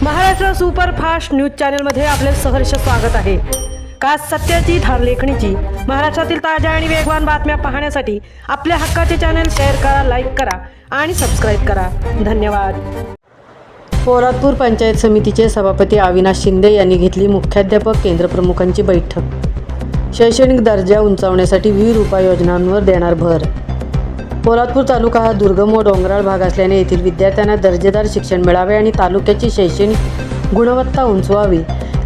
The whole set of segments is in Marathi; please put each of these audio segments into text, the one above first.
महाराष्ट्र सुपरफास्ट न्यूज चॅनलमध्ये आपले सहर्ष स्वागत आहे। का सत्याची धार लेखणीची महाराष्ट्रातील ताज्या आणि वेगवान बातम्या पाहण्यासाठी आपल्या हक्काचे चॅनल शेअर करा, लाईक करा आणि सबस्क्राईब करा। धन्यवाद। पोलादपूर पंचायत समितीचे सभापती अविनाश शिंदे यांनी घेतली मुख्याध्यापक केंद्रप्रमुखांची बैठक। शैक्षणिक दर्जा उंचावण्यासाठी विविध उपाययोजनांवर देणार भर। पोलादपूर तालुका हा दुर्गम व डोंगराळ भाग असल्याने येथील विद्यार्थ्यांना दर्जेदार शिक्षण मिळावे आणि तालुक्याची शैक्षणिक गुणवत्ता उंचवावी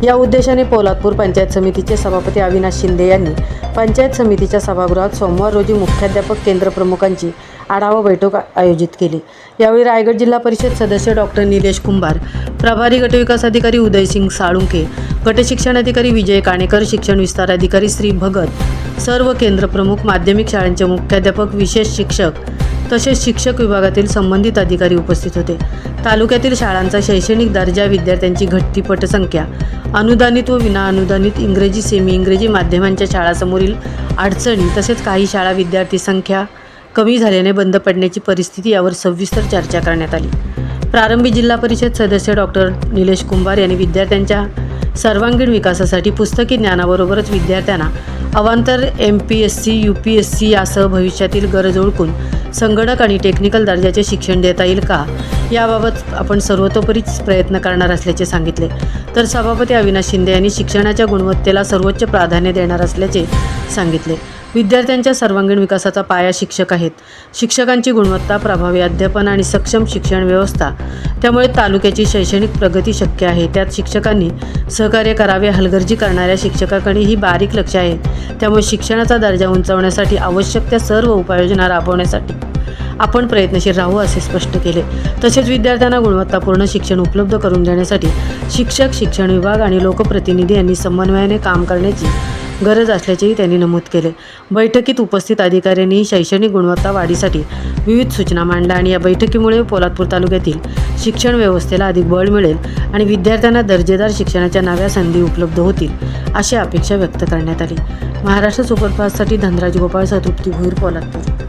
या उद्देशाने पोलादपूर पंचायत समितीचे सभापती अविनाश शिंदे यांनी पंचायत समितीच्या सभागृहात सोमवार रोजी मुख्याध्यापक केंद्रप्रमुखांची आढावा बैठक आयोजित केली। यावेळी रायगड जिल्हा परिषद सदस्य डॉक्टर निलेश कुंभार, प्रभारी गटविकास अधिकारी उदयसिंग साळुंके, गटशिक्षण अधिकारी विजय काणेकर, शिक्षण विस्तार अधिकारी श्री भगत, सर्व केंद्रप्रमुख, माध्यमिक शाळांचे मुख्याध्यापक, विशेष शिक्षक तसेच शिक्षक विभागातील संबंधित अधिकारी उपस्थित होते। तालुक्यातील शाळांचा शैक्षणिक दर्जा, विद्यार्थ्यांची घटती पटसंख्या, अनुदानित व विनाअनुदानित इंग्रजी, सेमी इंग्रजी माध्यमांच्या शाळांसमोरील अडचणी तसेच काही शाळा विद्यार्थी संख्या कमी झाल्याने बंद पडण्याची परिस्थिती यावर सविस्तर चर्चा करण्यात आली। प्रारंभी जिल्हा परिषद सदस्य डॉक्टर निलेश कुंभार यांनी विद्यार्थ्यांच्या सर्वांगीण विकासासाठी पुस्तकी ज्ञानाबरोबरच विद्यार्थ्यांना अवांतर MPSC, UPSC यासह भविष्यातील गरज ओळखून संगणक आणि टेक्निकल दर्जाचे शिक्षण देता येईल का याबाबत आपण सर्वतोपरी प्रयत्न करणार असल्याचे सांगितले। तर सभापती अविनाश शिंदे यांनी शिक्षणाच्या गुणवत्तेला सर्वोच्च प्राधान्य देणार असल्याचे सांगितले। विद्यार्थ्यांच्या सर्वांगीण विकासाचा पाया शिक्षक आहेत। शिक्षकांची गुणवत्ता, प्रभावी अध्यापन आणि सक्षम शिक्षण व्यवस्था, त्यामुळे तालुक्याची शैक्षणिक प्रगती शक्य आहे। त्यात शिक्षकांनी सहकार्य करावे। हलगर्जी करणाऱ्या शिक्षकांकडेही बारीक लक्ष आहे। त्यामुळे शिक्षणाचा दर्जा उंचावण्यासाठी आवश्यक त्या सर्व उपाययोजना राबवण्यासाठी आपण प्रयत्नशील राहू असे स्पष्ट केले। तसेच विद्यार्थ्यांना गुणवत्तापूर्ण शिक्षण उपलब्ध करून देण्यासाठी शिक्षक, शिक्षण विभाग आणि लोकप्रतिनिधी यांनी समन्वयाने काम करण्याची गरज असल्याचेही त्यांनी नमूद केले। बैठकीत उपस्थित अधिकाऱ्यांनी शैक्षणिक गुणवत्ता वाढीसाठी विविध सूचना मांडल्या आणि या बैठकीमुळे पोलादपूर तालुक्यातील शिक्षण व्यवस्थेला अधिक बळ मिळेल आणि विद्यार्थ्यांना दर्जेदार शिक्षणाच्या नव्या संधी उपलब्ध होतील अशी अपेक्षा व्यक्त करण्यात आली। महाराष्ट्र सुपरफास्टसाठी धनराज गोपाळ, संतृप्ती भोईर, पोलादपूर।